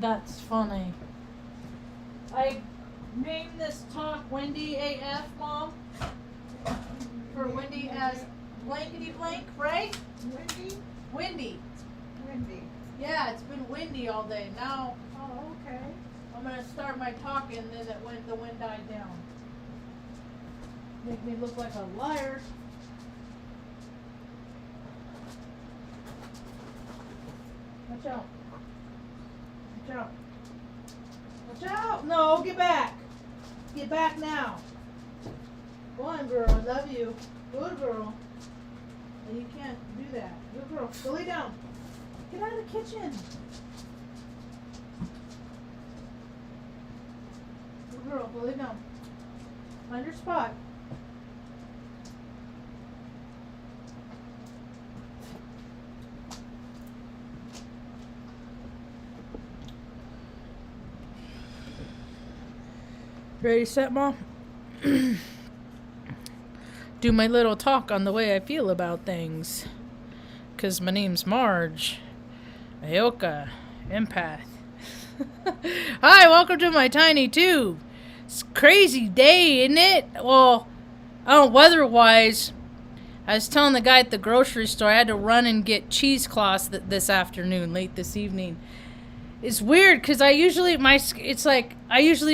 That's funny. I named this talk Windy AF, Mom. For windy as blankety blank, right? Windy? Windy. Windy. Yeah, it's been windy all day. Now Oh, okay. I'm gonna start my talking, and then the wind died down. Make me look like a liar. Watch out. Watch out. Watch out! No, get back. Get back now. Go on, girl. I love you. Good girl. And you can't do that. Good girl. Go lay down. Get out of the kitchen. Good girl. Go lay down. Find your spot. Ready, set, Mom? Do my little talk on the way I feel about things. 'Cause my name's Marge. Ayoka. Empath. Hi, welcome to my tiny tube. It's a crazy day, isn't it? Well, weather-wise, I was telling the guy at the grocery store I had to run and get cheesecloths this afternoon, late this evening. It's weird because I usually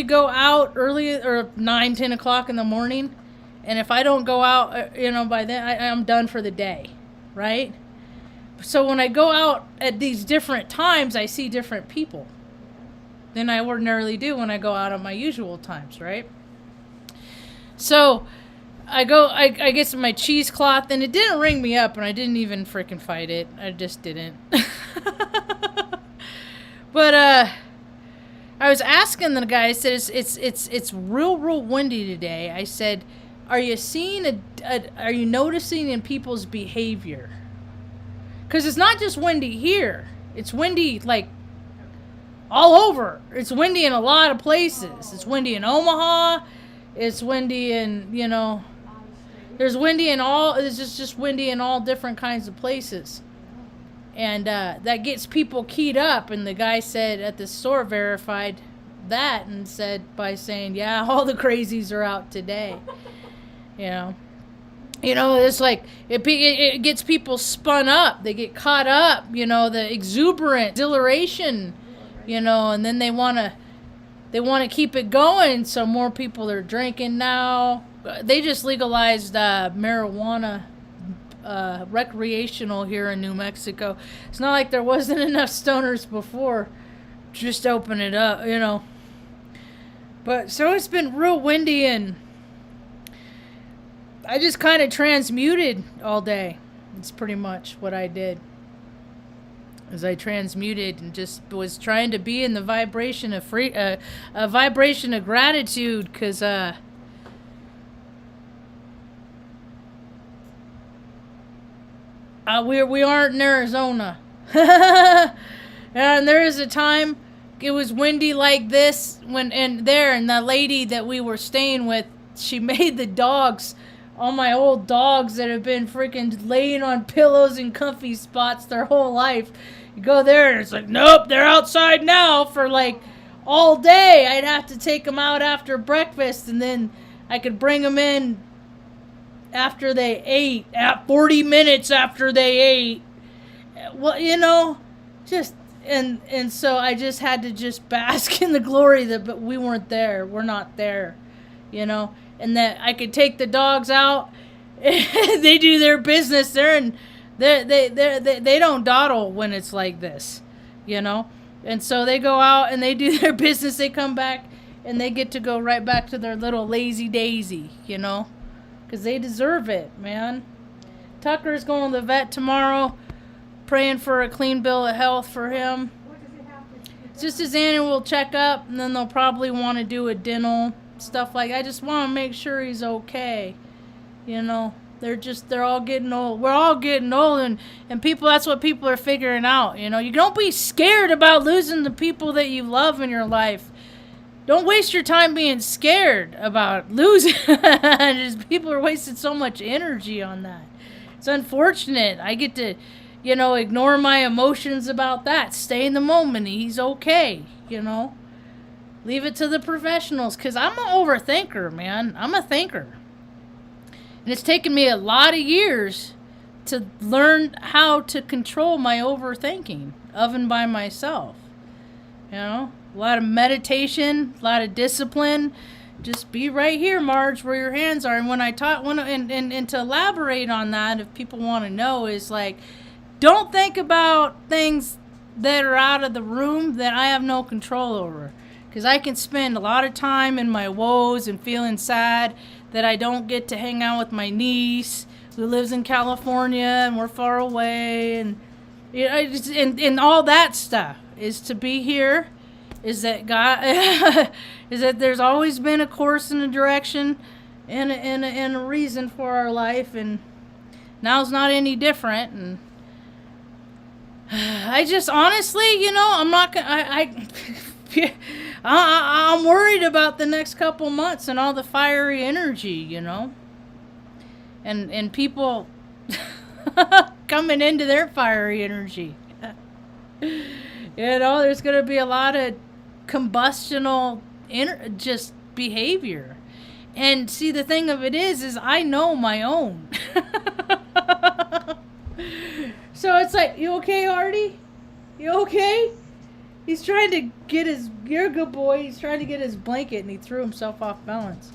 go out early or 9-10 o'clock in the morning, and if I don't go out, by then I'm done for the day, right? So when I go out at these different times, I see different people than I ordinarily do when I go out at my usual times, right? So I get my cheesecloth, and it didn't ring me up, and I didn't even freaking fight it. I just didn't. But I was asking the guy. I said it's real windy today. I said, are you are you noticing in people's behavior? Because it's not just windy here. It's windy like all over. It's windy in a lot of places. It's windy in Omaha. It's windy in there's windy in all. It's just windy in all different kinds of places. And that gets people keyed up. And the guy said at the store verified that and said by saying, yeah, all the crazies are out today. It's like it gets people spun up. They get caught up, the exuberant exhilaration, and then they want to keep it going. So more people are drinking now. They just legalized marijuana recreational here in New Mexico. It's not like there wasn't enough stoners before. Just open it up, But so it's been real windy, and I just kind of transmuted all day. It's pretty much what I did. As I transmuted and just was trying to be in the vibration of a vibration of gratitude, because we aren't in Arizona. And there is a time it was windy like this and the lady that we were staying with, she made the dogs, all my old dogs that have been freaking laying on pillows in comfy spots their whole life. You go there and it's like, nope, they're outside now for like all day. I'd have to take them out after breakfast, and then I could bring them in after they ate, at 40 minutes after they ate. Well, just, and so I just had to just bask in the glory but we weren't there. We're not there, and that I could take the dogs out. They do their business. They don't dawdle when it's like this, and so they go out and they do their business. They come back and they get to go right back to their little lazy daisy, because they deserve it, man. Tucker's going to the vet tomorrow, praying for a clean bill of health for him. What does he have to do? It's just his annual checkup, and then they'll probably want to do a dental stuff like. I just want to make sure he's okay. They're all getting old. We're all getting old, and people. That's what people are figuring out. You don't be scared about losing the people that you love in your life. Don't waste your time being scared about losing. Just people are wasting so much energy on that. It's unfortunate. I get to, ignore my emotions about that. Stay in the moment. He's okay, Leave it to the professionals, because I'm an overthinker, man. I'm a thinker. And it's taken me a lot of years to learn how to control my overthinking of and by myself. A lot of meditation, a lot of discipline. Just be right here, Marge, where your hands are. And when I taught, and to elaborate on that, if people want to know, is like, don't think about things that are out of the room that I have no control over. Because I can spend a lot of time in my woes and feeling sad that I don't get to hang out with my niece who lives in California and we're far away, and and all that stuff is to be here. Is that God? Is that there's always been a course and a direction and a reason for our life, and now's not any different. And I just honestly, I'm not gonna. I'm worried about the next couple months and all the fiery energy, and people coming into their fiery energy. There's going to be a lot of combustional just behavior. And see, the thing of it is I know my own. So it's like, you okay, Artie? You okay? He's trying to you're a good boy. He's trying to get his blanket, and he threw himself off balance.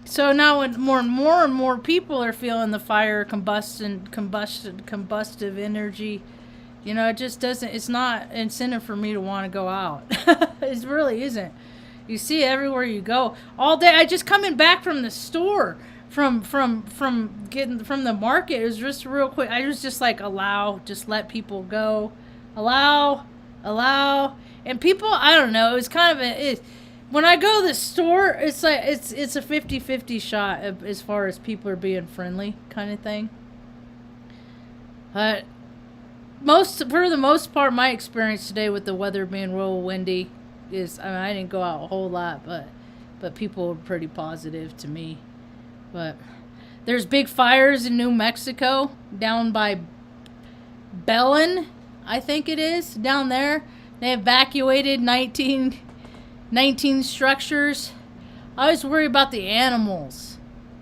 So now when more and more people are feeling the fire, combustive energy, it just doesn't, it's not incentive for me to want to go out. It really isn't. You see it everywhere you go. All day, I just coming back from the store, from getting from the market. It was just real quick. I was just like, just let people go. Allow. And people, I don't know, it's kind of when I go to the store, it's like, it's a 50-50 shot as far as people are being friendly kind of thing. For the most part, my experience today with the weather being real windy is, I didn't go out a whole lot, but people were pretty positive to me. But there's big fires in New Mexico, down by Belen, I think it is, down there. They evacuated 19 structures. I always worry about the animals,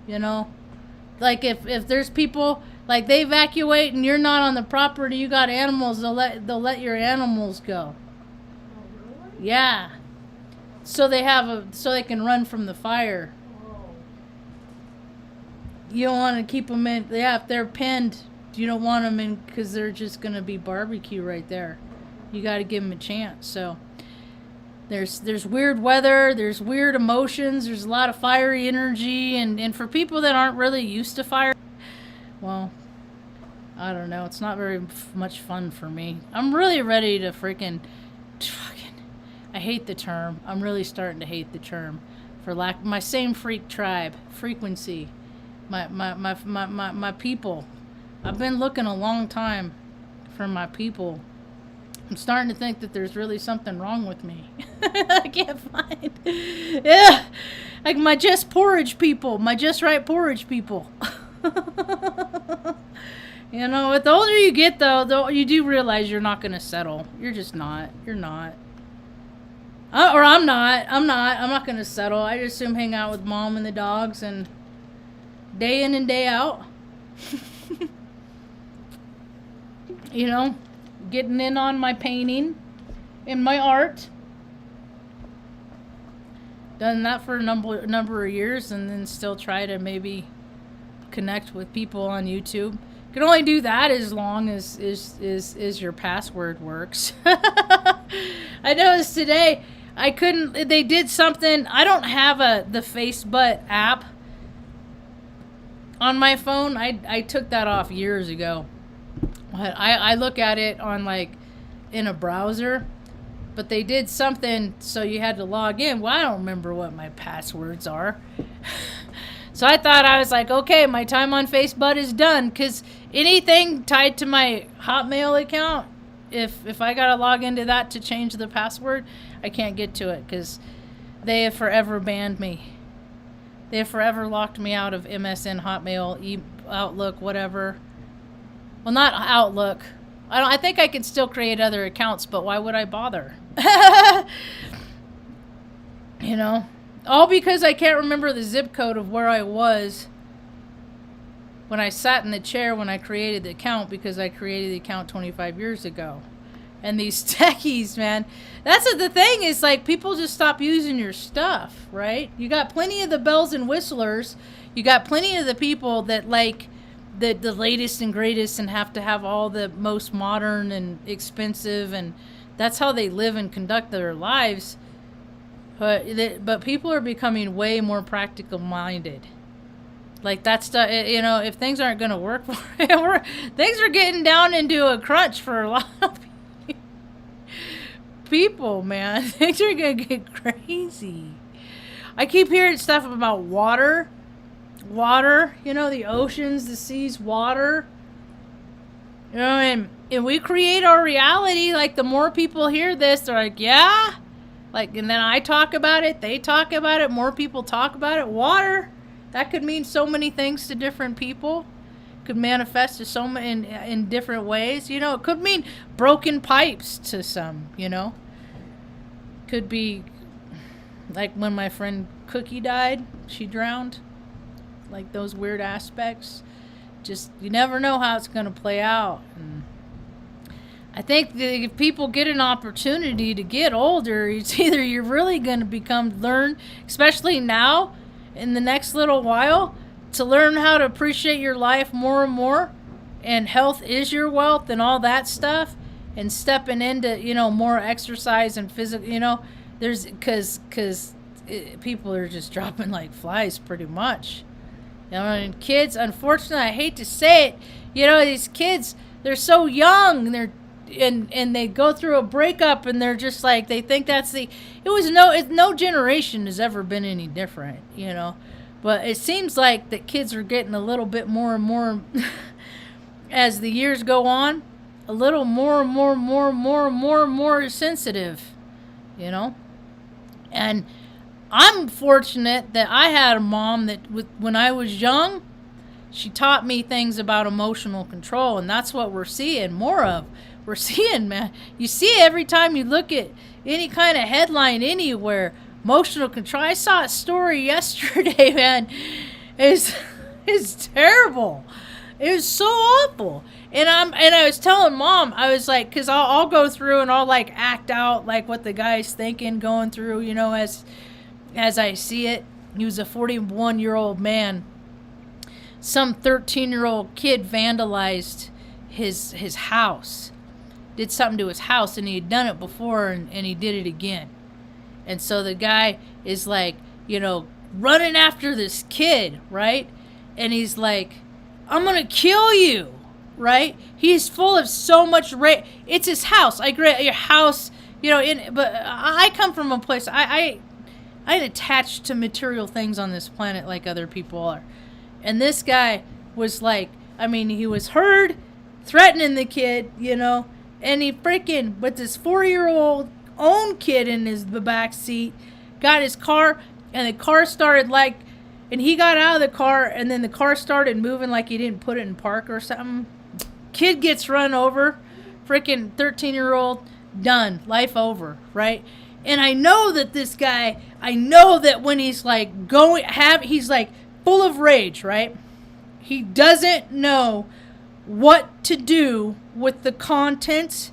Like if there's people, like they evacuate and you're not on the property, you got animals, they'll let your animals go. Oh, really? Yeah. So they can run from the fire. Oh. You don't want to keep them in. Yeah, if they're penned, you don't want them in because they're just going to be barbecue right there. You got to give them a chance. So there's weird weather, there's weird emotions, there's a lot of fiery energy, and for people that aren't really used to fire, well, I don't know, it's not very much fun for me. I'm really ready to I hate the term. I'm really starting to hate the term for my same frequency, my people. I've been looking a long time for my people. I'm starting to think that there's really something wrong with me. I can't find. Yeah, like my just porridge people, my just right porridge people. With the older you get, though, you do realize you're not going to settle. You're just not. You're not. Or I'm not. I'm not going to settle. I just assume hang out with mom and the dogs and day in and day out. Getting in on my painting and my art. Done that for a number of years, and then still try to maybe connect with people on YouTube. Can only do that as long as your password works. I noticed today they did something. I don't have the Facebook app on my phone. I took that off years ago. I look at it on in a browser, but they did something so you had to log in. Well, I don't remember what my passwords are. So I thought, I was like, okay, my time on Facebook is done, because anything tied to my Hotmail account, if I gotta log into that to change the password, I can't get to it because they have forever banned me. They have forever locked me out of MSN, Hotmail, Outlook, whatever. Well, not Outlook. I think I can still create other accounts, but why would I bother? You know, all because I can't remember the zip code of where I was when I sat in the chair when I created the account, because I created the account 25 years ago. And these techies, man, that's what the thing is, like, people just stop using your stuff, right? You got plenty of the bells and whistlers. You got plenty of the people that like the latest and greatest and have to have all the most modern and expensive, and that's how they live and conduct their lives. But people are becoming way more practical minded. Like, that's the, you know, if things aren't going to work for you, things are getting down into a crunch for a lot of people, man. Things are going to get crazy. I keep hearing stuff about water, you know, the oceans, the seas, water. You know, and we create our reality. Like, the more people hear this, they're like, yeah. Like, and then I talk about it, they talk about it, more people talk about it. Water, that could mean so many things to different people. Could manifest to so many in different ways. You know, it could mean broken pipes to some, you know. Could be like when my friend Cookie died, she drowned. Like, those weird aspects. Just, you never know how it's going to play out. And I think that if people get an opportunity to get older, it's either you're really going to learn, especially now, in the next little while, to learn how to appreciate your life more and more, and health is your wealth and all that stuff, and stepping into, you know, more exercise and physical, you know, there's, because people are just dropping like flies pretty much. You know, and kids, unfortunately, I hate to say it, you know, these kids, they're so young, and they go through a breakup, and they're just like, they think that's no generation has ever been any different, you know. But it seems like that kids are getting a little bit more and more as the years go on, a little more and more sensitive, you know. And I'm fortunate that I had a mom that, when I was young, she taught me things about emotional control, and that's what we're seeing more of. We're seeing, man, you see it every time you look at any kind of headline anywhere. Emotional control. I saw a story yesterday, man. It's terrible. It was so awful. And I was telling Mom, I was like, because I'll go through and I'll like act out like what the guy's thinking, going through, you know, as I see it. He was a 41-year-old man. Some 13-year-old kid vandalized his house. Did something to his house, and he had done it before, and he did it again. And so the guy is like, you know, running after this kid, right? And he's like, I'm going to kill you, right? He's full of so much rage. It's his house. I agree, your house, you know, but I come from a place, I ain't attached to material things on this planet like other people are. And this guy was like, I mean, he was heard threatening the kid, you know, and he freaking, but this 4-year-old own kid in the back seat got his car, and the car started like, and he got out of the car, and then the car started moving like he didn't put it in park or something. Kid gets run over, freaking 13-year-old, done, life over, right? And I know that this guy, I know that when he's like he's like full of rage, right? He doesn't know what to do with the contents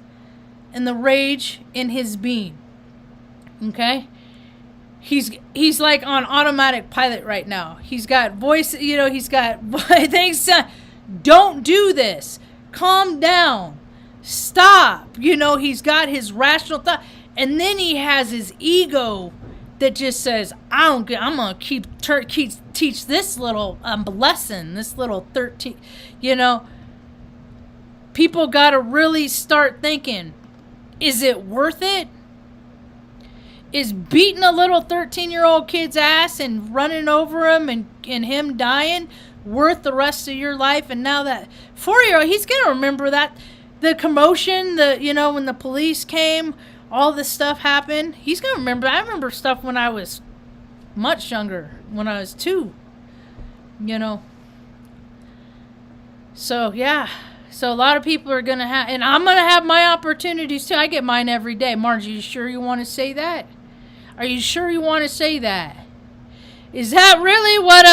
and the rage in his being. Okay? He's like on automatic pilot right now. He's got voice, you know, he's got things. Don't do this. Calm down. Stop. You know, he's got his rational thought. And then he has his ego that just says, I'm going to teach this little lesson, this little 13, you know. People got to really start thinking, is it worth it? Is beating a little 13-year-old kid's ass and running over him and him dying worth the rest of your life? And now that 4-year-old, he's going to remember that. The commotion, you know, when the police came, all this stuff happened. He's going to remember. I remember stuff when I was much younger, when I was 2, you know. So, yeah. So a lot of people are going to have, and I'm going to have my opportunities too. I get mine every day. Marge, are you sure you want to say that? Are you sure you want to say that? Is that really what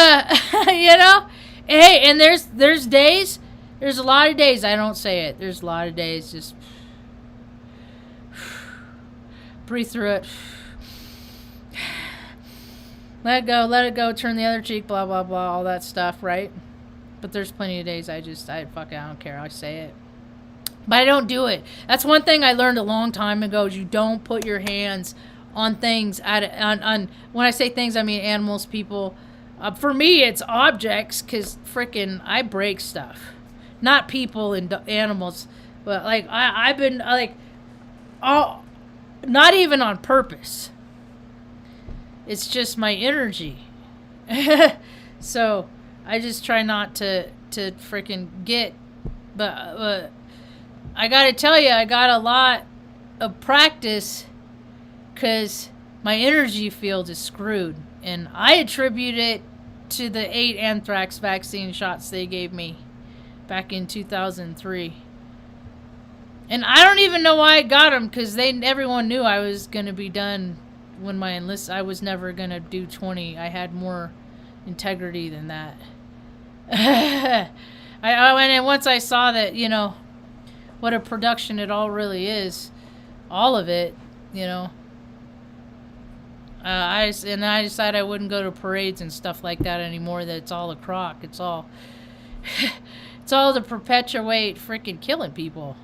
you know? Hey, and there's days, there's a lot of days I don't say it. There's a lot of days just breathe through it. Let it go, turn the other cheek, blah, blah, blah, all that stuff, right? But there's plenty of days I don't care. I say it. But I don't do it. That's one thing I learned a long time ago is you don't put your hands on things. On when I say things, I mean animals, people. For me, it's objects because freaking I break stuff. Not people and animals. But like I've been like, oh, not even on purpose. It's just my energy. So I just try not to freaking get, but I gotta tell you, I got a lot of practice because my energy field is screwed, and I attribute it to the 8 anthrax vaccine shots they gave me back in 2003. And I don't even know why I got them because everyone knew I was gonna be done when my enlist. I was never gonna do 20. I had more integrity than that. And once I saw that, you know, what a production it all really is, all of it, you know, I decided I wouldn't go to parades and stuff like that anymore. That it's all a crock. It's all it's all to perpetuate freaking killing people,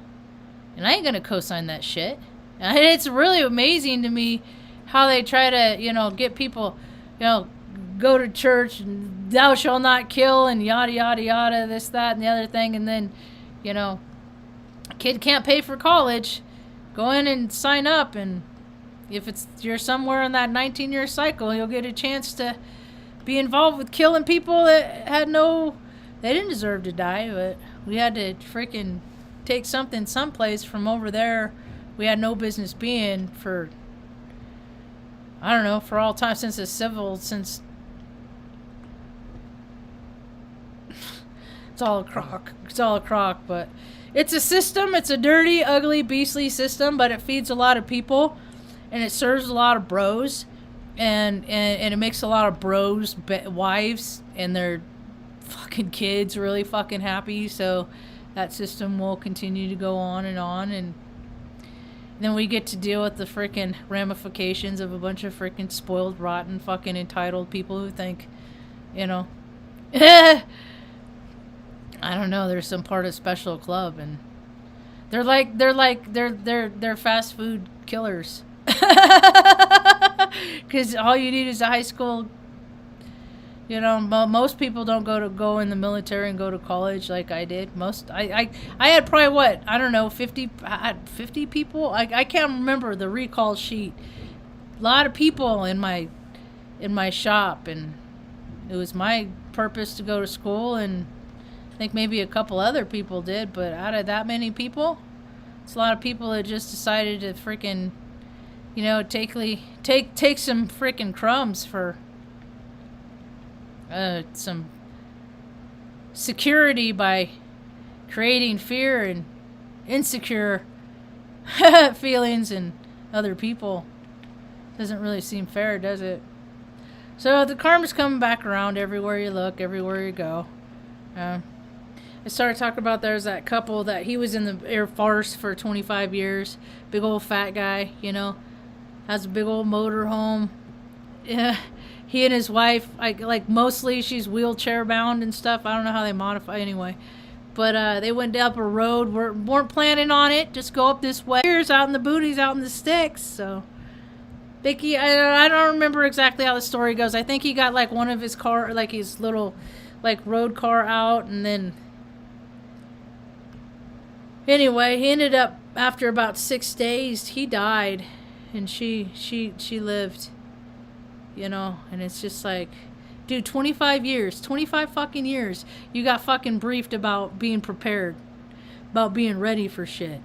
and I ain't gonna co-sign that shit. And it's really amazing to me how they try to, you know, get people, you know, go to church and thou shalt not kill and yada yada yada, this, that, and the other thing, and then, you know, a kid can't pay for college, go in and sign up, and if you're somewhere in that 19-year cycle, you'll get a chance to be involved with killing people that they didn't deserve to die, but we had to freaking take something someplace from over there we had no business being for, I don't know, for all time since it's all a crock. It's all a crock, but it's a system. It's a dirty, ugly, beastly system, but it feeds a lot of people, and it serves a lot of bros, and it makes a lot of bros wives and their fucking kids really fucking happy. So that system will continue to go on, and then we get to deal with the freaking ramifications of a bunch of freaking spoiled, rotten, fucking entitled people who think, you know, I don't know, there's some part of special club, and they're fast food killers. Because all you need is a high school. You know, most people don't go in the military and go to college like I did. I had probably what, I don't know, 50 people. I can't remember the recall sheet. A lot of people in my shop, and it was my purpose to go to school, and I think maybe a couple other people did, but out of that many people, it's a lot of people that just decided to freaking, you know, take some freaking crumbs for some security by creating fear and insecure feelings in other people. Doesn't really seem fair, does it? So the karma's coming back around everywhere you look, everywhere you go. I started talking about there's that couple that he was in the Air Force for 25 years. Big old fat guy, you know, has a big old motor home. Yeah. He and his wife, like mostly she's wheelchair bound and stuff. I don't know how they modify anyway. But they went up a road, weren't planning on it. Just go up this way. Here's out in the booties, out in the sticks. So Vicky, I don't remember exactly how the story goes. I think he got like one of his car, like his little like road car out, and then anyway, he ended up after about 6 days, he died, and she lived. You know, and it's just like, dude, 25 fucking years, you got fucking briefed about being prepared, about being ready for shit.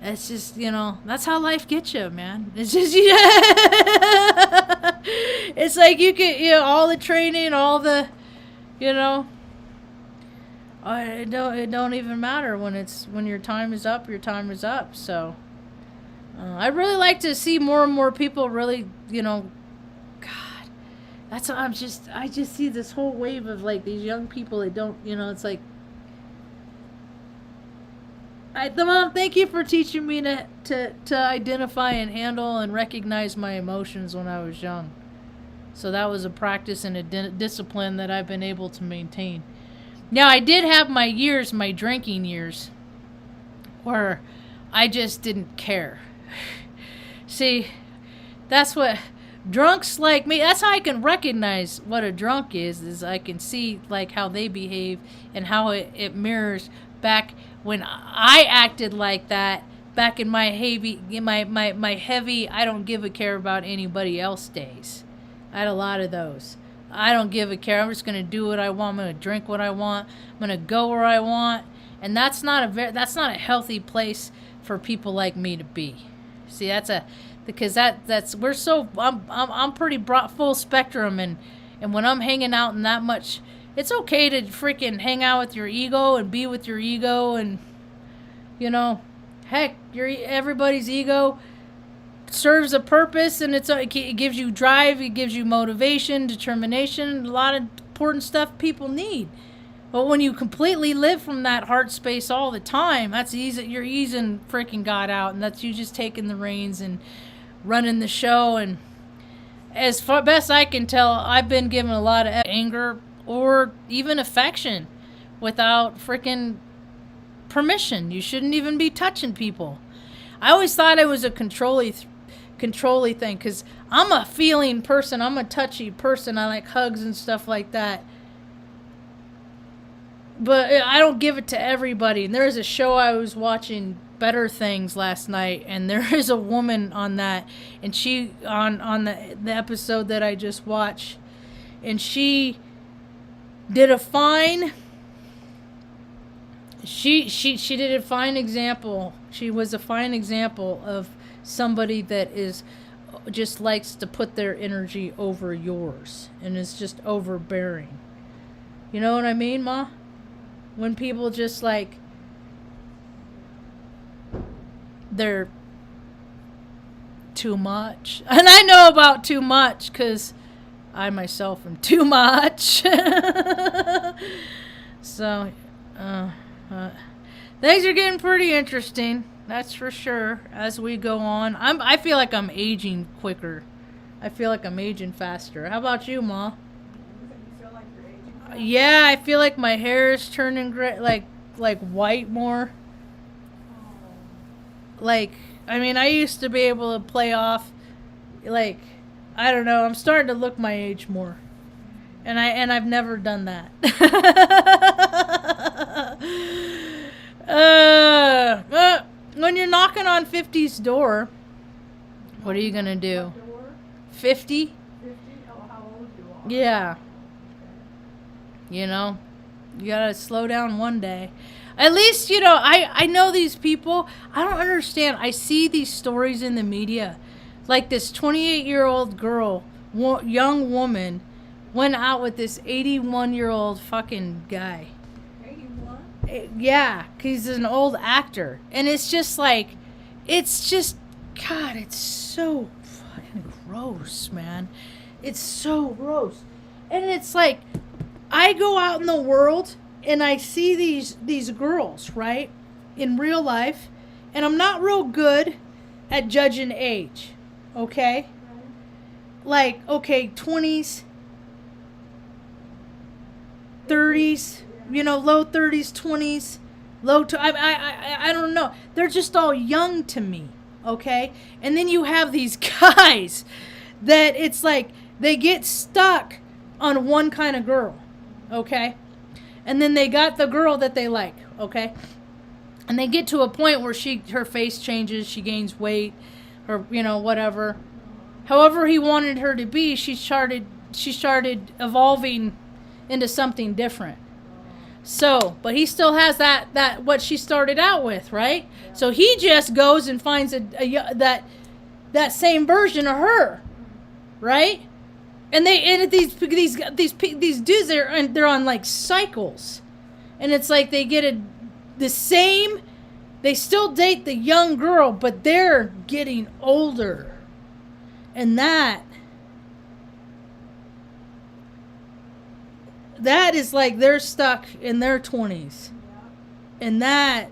It's just, you know, that's how life gets you, man. It's just, it's like you get, you know, all the training, all the, you know, it don't even matter when your time is up. Your time is up. So I'd really like to see more and more people really, God, that's what I just see this whole wave of like these young people that don't, it's like. Mom, thank you for teaching me to identify and handle and recognize my emotions when I was young. So that was a practice and a discipline that I've been able to maintain. Now, I did have my drinking years, where I just didn't care. See, that's what drunks like me, that's how I can recognize what a drunk is I can see like how they behave and how it mirrors back when I acted like that back in my heavy I don't give a care about anybody else days. I had a lot of those. I don't give a care. I'm just going to do what I want. I'm going to drink what I want. I'm going to go where I want. And that's not a healthy place for people like me to be. See, because I'm pretty full spectrum, and when I'm hanging out in that much, it's okay to freaking hang out with your ego and be with your ego, and heck, everybody's ego serves a purpose, and it gives you drive, it gives you motivation, determination, a lot of important stuff people need. But when you completely live from that heart space all the time, you're easing freaking God out, and that's you just taking the reins and running the show. And as far best I can tell, I've been given a lot of anger or even affection without freaking permission. You shouldn't even be touching people. I always thought it was a control-y thing, because I'm a feeling person. I'm a touchy person. I like hugs and stuff like that. But I don't give it to everybody. And there's a show I was watching, Better Things, last night, and there is a woman on that, and she on the episode that I just watched, and she did a fine. She did a fine example. She was a fine example of somebody that is just likes to put their energy over yours and is just overbearing. You know what I mean, Ma? When people just like, they're too much. And I know about too much because I myself am too much. So, things are getting pretty interesting. That's for sure. As we go on, I feel like I'm aging quicker. I feel like I'm aging faster. How about you, Ma? Yeah, I feel like my hair is turning gray, like white more. Like, I mean, I used to be able to play off, like, I don't know. I'm starting to look my age more, and I've never done that. When you're knocking on 50's door, what are you gonna do? 50? 50? Oh, how old you are. Yeah. You gotta slow down one day. At least, I know these people. I don't understand. I see these stories in the media. Like this 28-year-old girl, young woman, went out with this 81-year-old fucking guy. 81? Yeah, 'cause he's an old actor. And it's just like, God, it's so fucking gross, man. It's so gross. And it's like, I go out in the world and I see these girls, right, in real life, and I'm not real good at judging age, okay? Like, okay, 20s, 30s, low 30s, 20s, I don't know. They're just all young to me, okay? And then you have these guys that it's like they get stuck on one kind of girl. Okay? And then they got the girl that they like, okay? And they get to a point where her face changes, she gains weight, or, whatever. However he wanted her to be, she started evolving into something different. So, but he still has that what she started out with, right? So he just goes and finds that same version of her, right? And these dudes, they're on like cycles, And it's like they get the same, they still date the young girl, but they're getting older. And that is like they're stuck in their 20s. And that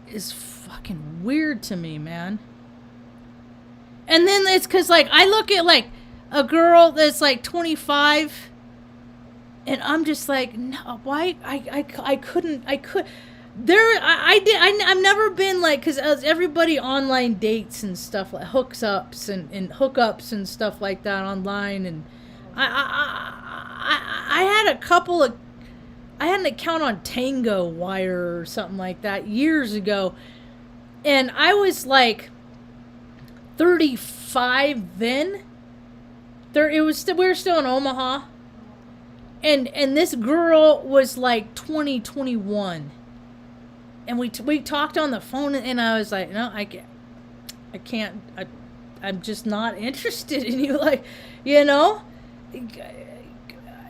is fucking weird to me, man. And then it's because, like, I look at, like, a girl that's, like, 25, and I'm just like, no, why? I couldn't, I've never been, like, because everybody online dates and stuff, like, hookups and stuff like that online, and I had a couple of, I had an account on Tango Wire or something like that years ago, and I was, like, 35 then. We were still in Omaha, and this girl was like 21, and we talked on the phone, and I was like, no, I can't, I'm just not interested in you, like, you know.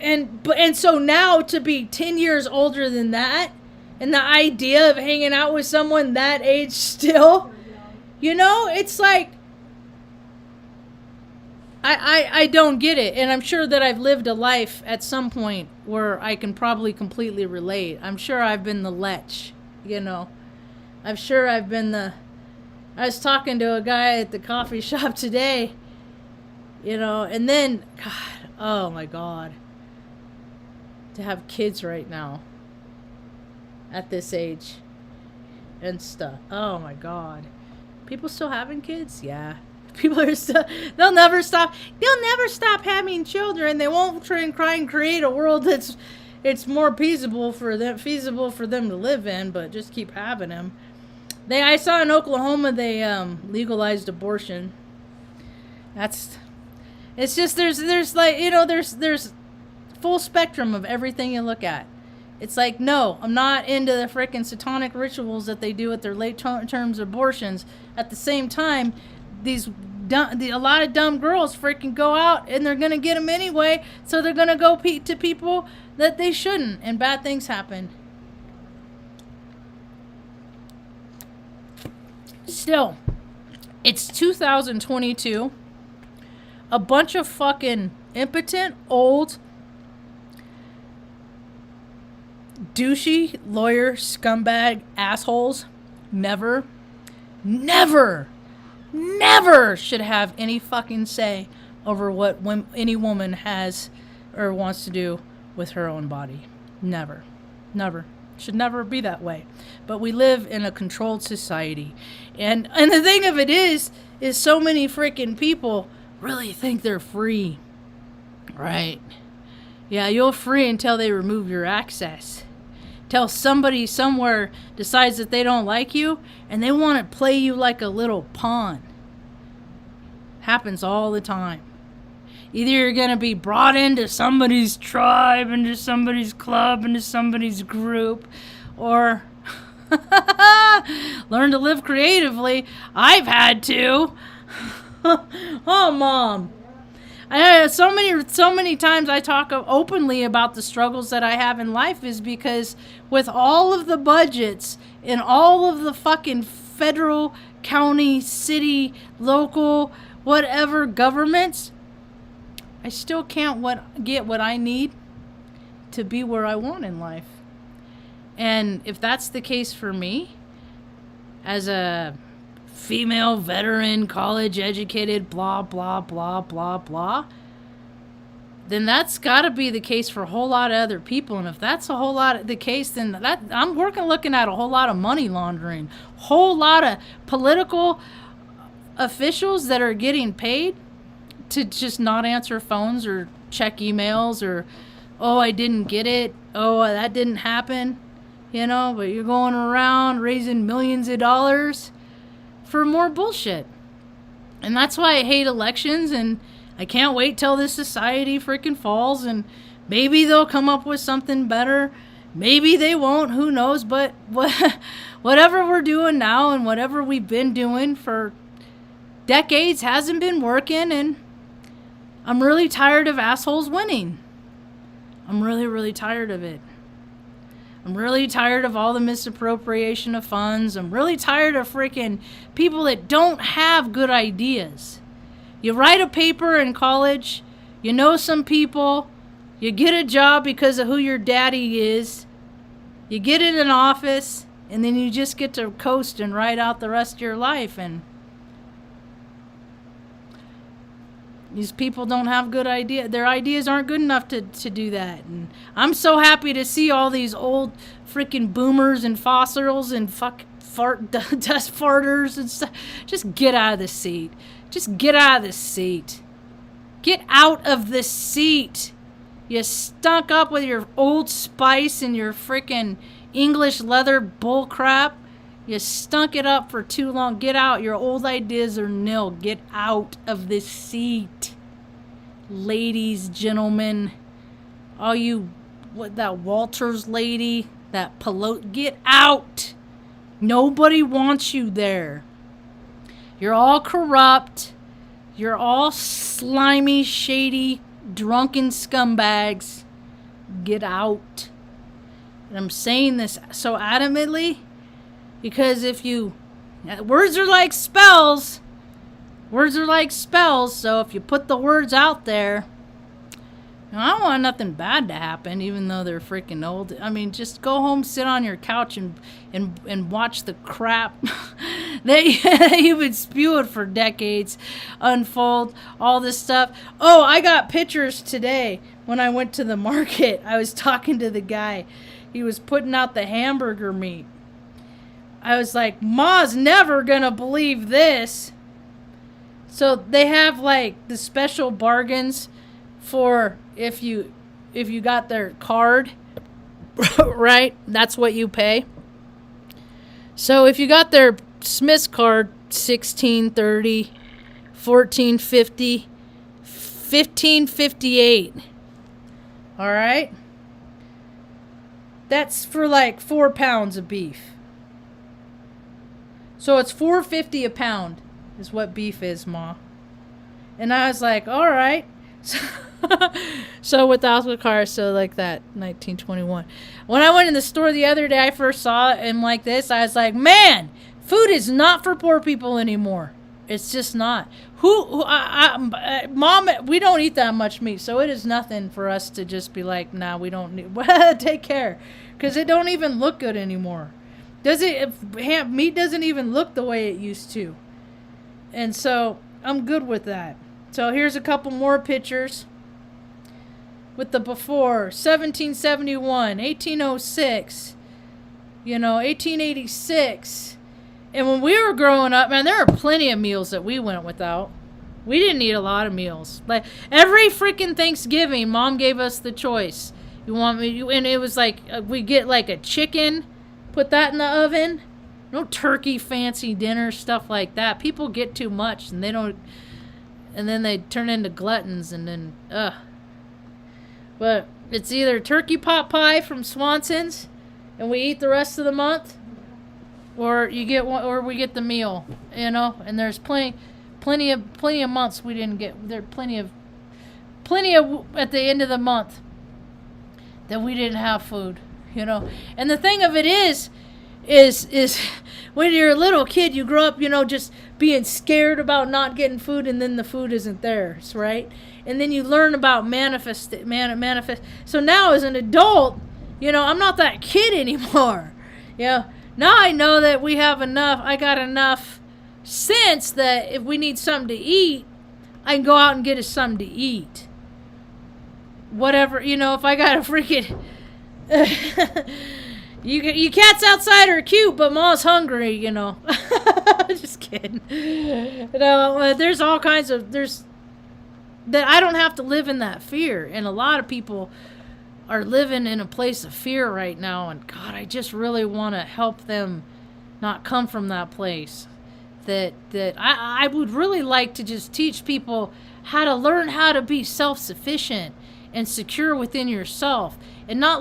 And so now to be 10 years older than that, and the idea of hanging out with someone that age still, you know, it's like, I don't get it. And I'm sure that I've lived a life at some point where I can probably completely relate. I'm sure I've been the lech, you know. I'm sure I've been I was talking to a guy at the coffee shop today, you know, and then, God, oh my God, to have kids right now at this age and stuff. Oh my God. People still having kids? Yeah. People are still, they'll never stop having children. They won't try and create a world that's, it's more feasible for them to live in, but just keep having them. I saw in Oklahoma they legalized abortion. It's just there's like, you know, there's full spectrum of everything you look at. It's like, no, I'm not into the frickin' satanic rituals that they do at their late terms abortions. At the same time, a lot of dumb girls freaking go out and they're gonna get them anyway, so they're gonna go to people that they shouldn't, and bad things happen. Still, it's 2022. A bunch of fucking impotent, old, douchey lawyer scumbag assholes never should have any fucking say over what any woman has or wants to do with her own body. Never. Should never be that way. But we live in a controlled society. And the thing of it is so many freaking people really think they're free. Right. Yeah, you're free until they remove your access. Till somebody somewhere decides that they don't like you and they want to play you like a little pawn. Happens all the time. Either you're going to be brought into somebody's tribe, into somebody's club, into somebody's group, or learn to live creatively. I've had to. Oh, Mom. So many times I talk openly about the struggles that I have in life is because with all of the budgets and all of the fucking federal, county, city, local, whatever governments, I still can't get what I need to be where I want in life. And if that's the case for me, as a female veteran, college educated, blah, blah, blah, blah, blah, then that's got to be the case for a whole lot of other people. And if that's a whole lot of the case, then I'm looking at a whole lot of money laundering, whole lot of political officials that are getting paid to just not answer phones or check emails or, oh, I didn't get it. Oh, that didn't happen. You know, but you're going around raising millions of dollars for more bullshit. And that's why I hate elections, and I can't wait till this society freaking falls, and maybe they'll come up with something better. Maybe they won't, who knows, but whatever we're doing now and whatever we've been doing for decades hasn't been working, and I'm really tired of assholes winning. I'm really, really tired of it. I'm really tired of all the misappropriation of funds. I'm really tired of freaking people that don't have good ideas. You write a paper in college, you know some people, you get a job because of who your daddy is, you get in an office, and then you just get to coast and ride out the rest of your life. And these people don't have good ideas. Their ideas aren't good enough to do that. And I'm so happy to see all these old freaking boomers and fossils and dust farters and stuff. Just get out of the seat. Just get out of the seat. Get out of the seat. You stunk up with your Old Spice and your freaking English leather bullcrap. You stunk it up for too long. Get out. Your old ideas are nil. Get out of this seat. Ladies, gentlemen, all you, that Walters lady, that get out. Nobody wants you there. You're all corrupt. You're all slimy, shady, drunken scumbags. Get out. And I'm saying this so adamantly because words are like spells. Words are like spells, so if you put the words out there, I don't want nothing bad to happen, even though they're freaking old. I mean, just go home, sit on your couch, and watch the crap that you've been spewing for decades unfold, all this stuff. Oh, I got pictures today when I went to the market. I was talking to the guy. He was putting out the hamburger meat. I was like, Ma's never gonna believe this. So they have like the special bargains for if you got their card, right? That's what you pay. So if you got their Smith's card, $16.30, $14.50, $15.58. All right? That's for like 4 pounds of beef. So it's $4.50 a pound is what beef is, Ma. And I was like, all right. So without the car, so like that, 1921. When I went in the store the other day, I first saw him like this. I was like, man, food is not for poor people anymore. It's just not. Mom, we don't eat that much meat, so it is nothing for us to just be like, nah, we don't need. Take care, because it don't even look good anymore. Meat doesn't even look the way it used to, and so I'm good with that. So here's a couple more pictures with the before. 1771, 1806, 1886. And when we were growing up, man, there are plenty of meals that we went without. We didn't eat a lot of meals. Like every freaking Thanksgiving, Mom gave us the choice. You want me? And it was like we get like a chicken, put that in the oven. No turkey, fancy dinner stuff like that. People get too much, and they don't. And then they turn into gluttons, and then But it's either turkey pot pie from Swanson's, and we eat the rest of the month. Or you get one, or we get the meal, and there's plenty of months we didn't get. There are plenty of at the end of the month that we didn't have food, And the thing of it is when you're a little kid, you grow up, just being scared about not getting food, and then the food isn't theirs, right? And then you learn about manifest. So now as an adult, I'm not that kid anymore, Now I know that we have enough. I got enough sense that if we need something to eat, I can go out and get us something to eat. Whatever, if I got a freaking... you cats outside are cute, but Ma's hungry, Just kidding. There's all kinds of... that I don't have to live in that fear. And a lot of people are living in a place of fear right now, and God, I just really want to help them not come from that place. That I would really like to just teach people how to learn how to be self-sufficient and secure within yourself, and not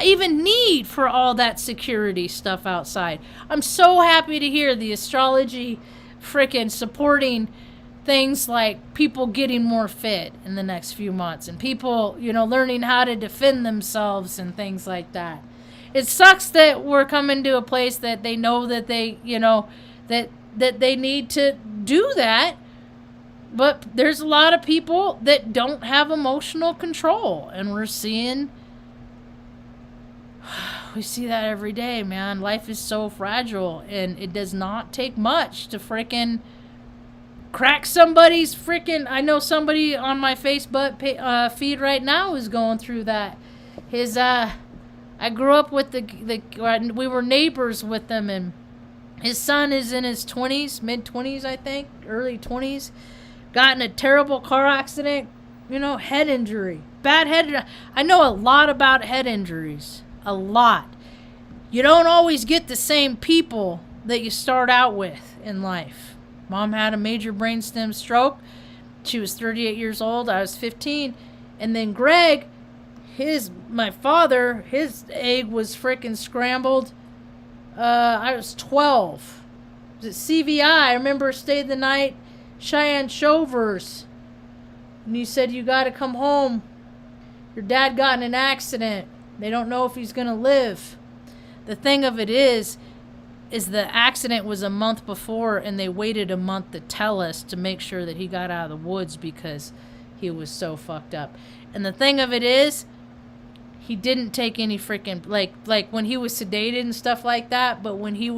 even need for all that security stuff outside. I'm so happy to hear the astrology frickin' supporting things like people getting more fit in the next few months, and people, learning how to defend themselves and things like that. it sucks that we're coming to a place that they know that they, that they need to do that. But there's a lot of people that don't have emotional control, and we see that every day, man. Life is so fragile, and it does not take much to freaking crack somebody's freaking. I know somebody on my Facebook feed right now is going through that. I grew up with we were neighbors with them, and his son is in his 20s, mid-20s, I think, early 20s. Got in a terrible car accident, head injury. Bad head. I know a lot about head injuries. A lot. You don't always get the same people that you start out with in life. Mom had a major brainstem stroke. She was 38 years old. I was 15. And then Greg, my father, his egg was freaking scrambled. I was 12. It was at CVI. I remember stayed the night. Cheyenne Shovers. And you said, you got to come home. Your dad got in an accident. They don't know if he's going to live. The thing of it is the accident was a month before, and they waited a month to tell us to make sure that he got out of the woods because he was so fucked up. And the thing of it is, he didn't take any freaking, like when he was sedated and stuff like that, but when he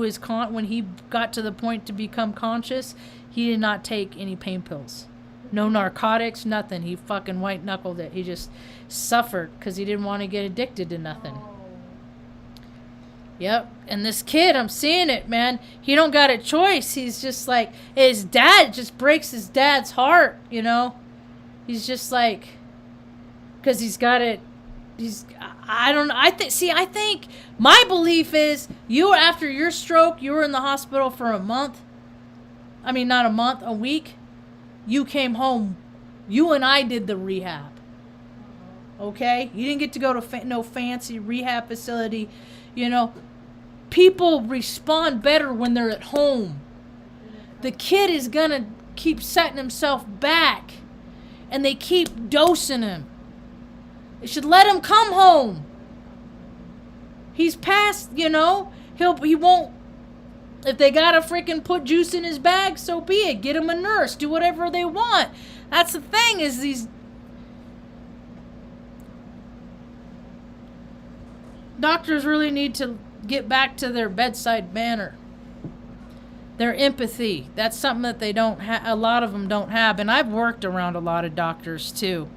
got to the point to become conscious, he did not take any pain pills. No narcotics, nothing. He fucking white-knuckled it. He just suffered because he didn't want to get addicted to nothing. Yep. And this kid, I'm seeing it, man. He don't got a choice. He's just like, his dad just breaks his dad's heart, He's just like, because he's got it. I don't know. I think my belief is after your stroke, you were in the hospital for a month. I mean, not a month, a week. You came home. You and I did the rehab. Okay? You didn't get to go to no fancy rehab facility. People respond better when they're at home. The kid is going to keep setting himself back. And they keep dosing him. They should let him come home. He's past, he won't. If they gotta freaking put juice in his bag, so be it. Get him a nurse. Do whatever they want. That's the thing, is these doctors really need to get back to their bedside manner. Their empathy. That's something that they don't have. A lot of them don't have. And I've worked around a lot of doctors too.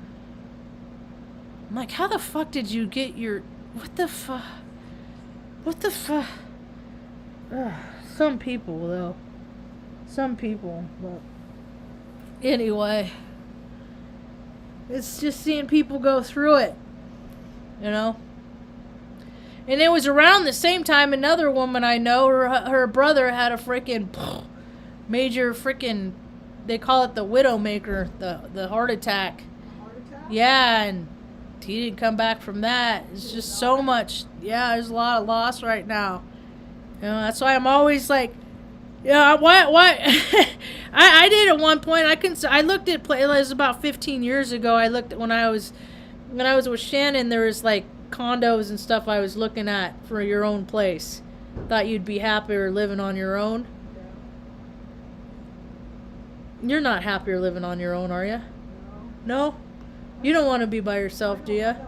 I'm like, how the fuck did you get your... What the fuck? Some people, though. Some people, but... Anyway. It's just seeing people go through it. And it was around the same time another woman I know, her brother had a freaking... major freaking... They call it the Widowmaker, the heart attack. Heart attack? Yeah, and... He didn't come back from that. It's just so much. Yeah, there's a lot of loss right now. That's why I'm always like, why? I did at one point. I looked at it was about 15 years ago. I looked at when I was with Shannon. There was like condos and stuff I was looking at for your own place. Thought you'd be happier living on your own. You're not happier living on your own, are you? No? You don't want to be by yourself, do you? I don't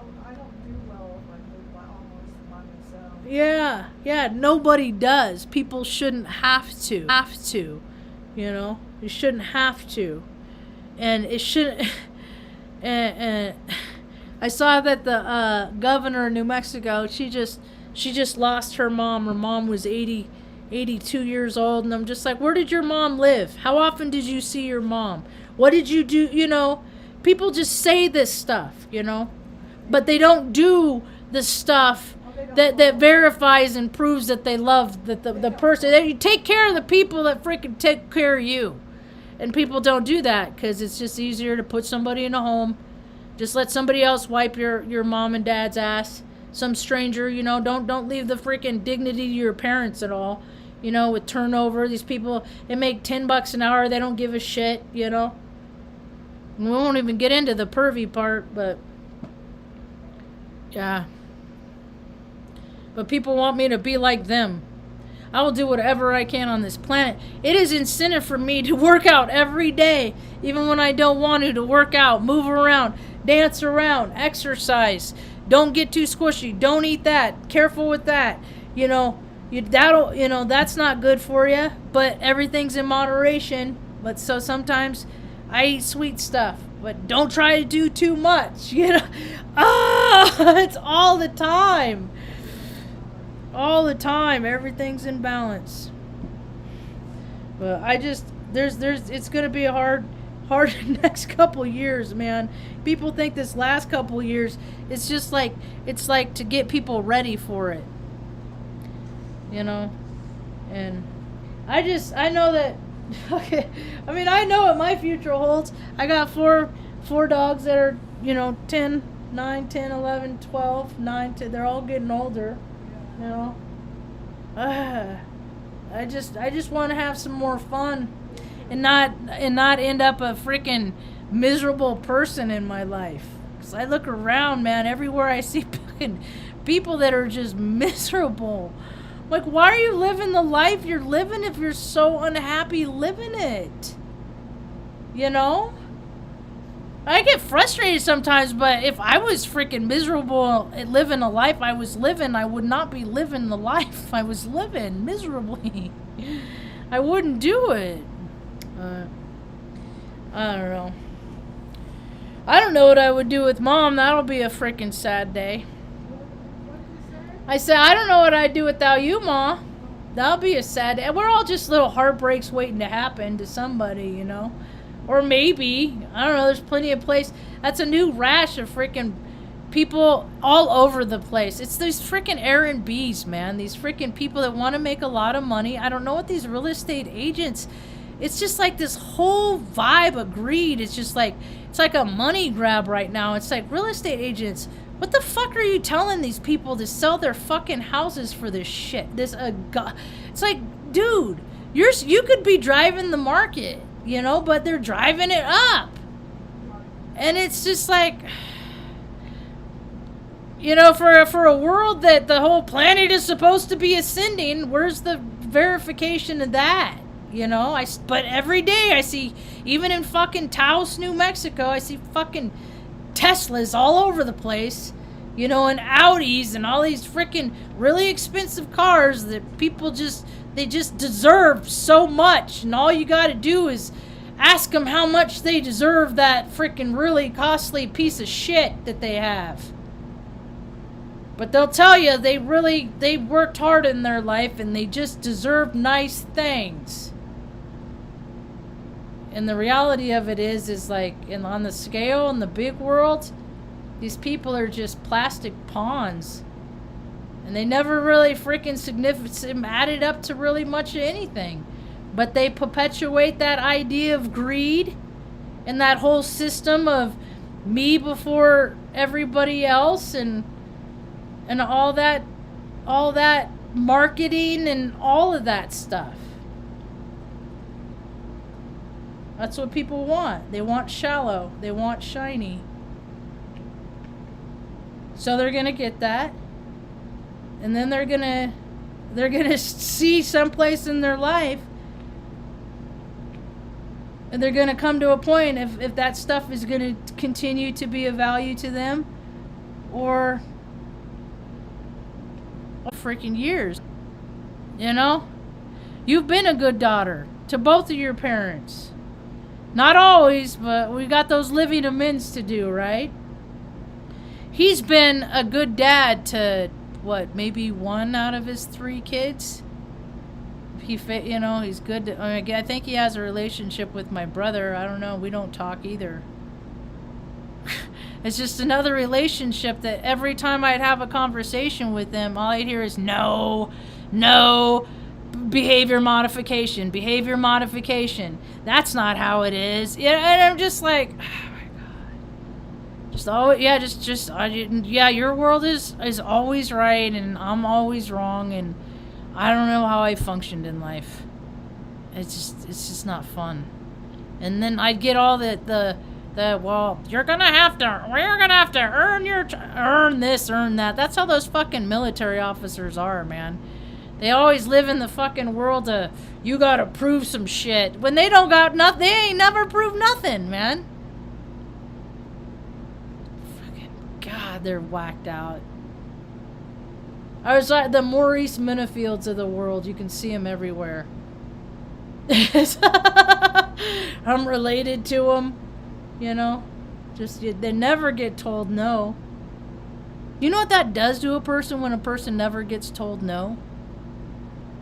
do well if I live almost by myself. Yeah, nobody does. People shouldn't have to. You shouldn't have to. And it shouldn't... and I saw that the governor of New Mexico, she just lost her mom. Her mom was 82 years old, and I'm just like, where did your mom live? How often did you see your mom? What did you do, People just say this stuff, but they don't do the stuff that verifies and proves that they love the person. You take care of the people that freaking take care of you. And people don't do that because it's just easier to put somebody in a home. Just let somebody else wipe your mom and dad's ass. Some stranger, don't leave the freaking dignity to your parents at all. With turnover, these people, they make $10 an hour. They don't give a shit, We won't even get into the pervy part, but yeah. But people want me to be like them. I will do whatever I can on this planet. It is incentive for me to work out every day, even when I don't want to work out, move around, dance around, exercise. Don't get too squishy. Don't eat that. Careful with that. That's not good for you, but everything's in moderation. But so sometimes I eat sweet stuff, but don't try to do too much, it's all the time. All the time, everything's in balance. But it's gonna be a hard next couple years, man. People think this last couple years, it's like to get people ready for it. And I know that, okay, I know what my future holds. I got four dogs that are, 10, 9, 10, 11, 12, 9, 10, they're all getting older. I just want to have some more fun and not end up a freaking miserable person in my life. Because I look around, man, everywhere I see people that are just miserable. Like, why are you living the life you're living if you're so unhappy living it? I get frustrated sometimes, but if I was freaking miserable at living the life I was living, I would not be living the life I was living miserably. I wouldn't do it. I don't know. I don't know what I would do with Mom. That'll be a freaking sad day. I said, I don't know what I'd do without you, Ma. That'll be a sad day. We're all just little heartbreaks waiting to happen to somebody, Or maybe, I don't know, there's plenty of place. That's a new rash of freaking people all over the place. It's these freaking Airbnbs, man. These freaking people that want to make a lot of money. I don't know what these real estate agents, it's just like this whole vibe of greed. It's just like, it's like a money grab right now. It's like, real estate agents, what the fuck are you telling these people to sell their fucking houses for this shit? It's like, dude, you could be driving the market. But they're driving it up. And it's just like, for a world that the whole planet is supposed to be ascending, where's the verification of that? But every day I see, even in fucking Taos, New Mexico, I see fucking Teslas all over the place, and Audis and all these freaking really expensive cars that people they just deserve so much, and all you gotta do is ask them how much they deserve that freaking really costly piece of shit that they have. But they'll tell you they worked hard in their life and they just deserve nice things. And the reality of it is like, on the scale in the big world, these people are just plastic pawns. And they never really freaking added up to really much of anything. But they perpetuate that idea of greed and that whole system of me before everybody else and all that marketing and all of that stuff. That's what people want. They want shallow. They want shiny. So they're going to get that. And then they're gonna see someplace in their life, and they're gonna come to a point if that stuff is gonna continue to be of value to them, or freaking years. You've been a good daughter to both of your parents. Not always, but we got those living amends to do, right? He's been a good dad to maybe one out of his 3 kids. He's good to, I think he has a relationship with my brother. I don't know, we don't talk either. It's just another relationship that every time I'd have a conversation with them, all I'd hear is no, behavior modification. That's not how it is. And I'm just like, your world is always right and I'm always wrong, and I don't know how I functioned in life. It's just not fun. And then I'd get all the Well, we're gonna have to earn this, earn that. That's how those fucking military officers are, man. They always live in the fucking world of, you gotta prove some shit. When they don't got nothing, they ain't never proved nothing, man. Fucking God, they're whacked out. I was like the Maurice Minifields of the world. You can see them everywhere. I'm related to them, you know. Just they never get told no. You know what that does to a person when a person never gets told no?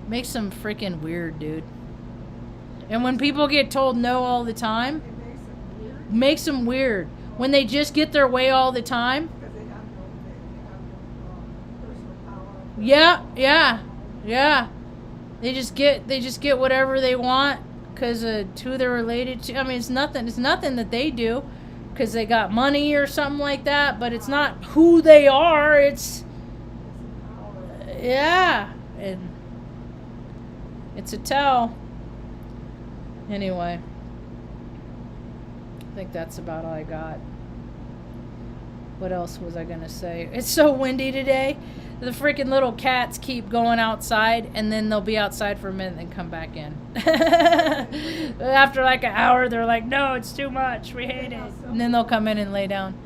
Makes them freaking weird, dude. And when people get told no all the time, makes them weird. When they just get their way all the time. Yeah. They just get whatever they want because of who they're related to. I mean, it's nothing that they do because they got money or something like that. But it's not who they are. It's and it's a tell. Anyway, I think that's about all I got. What else was I gonna say? It's so windy today. The freaking little cats keep going outside, and then they'll be outside for a minute and come back in. After like an hour, they're like, no, it's too much. We hate it. And then they'll come in and lay down.